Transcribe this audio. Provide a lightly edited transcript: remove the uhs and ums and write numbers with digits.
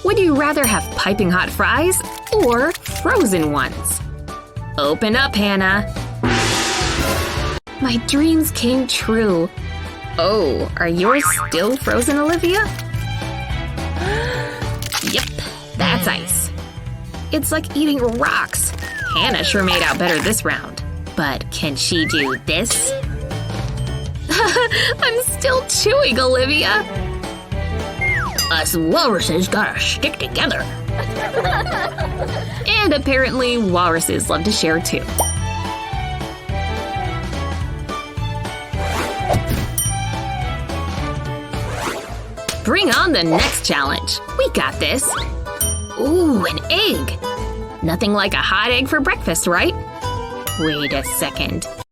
Would you rather have piping hot fries or frozen ones? Open up, Hannah. My dreams came true. Oh, are yours still frozen, Olivia? Yep, that's ice. It's like eating rocks. Hannah sure made out better this round. But can she do this? I'm still chewing, Olivia. Us walruses gotta stick together. And apparently walruses love to share too. Bring on the next challenge. We got this. Ooh, an egg. Nothing like a hot egg for breakfast, right? Wait a second.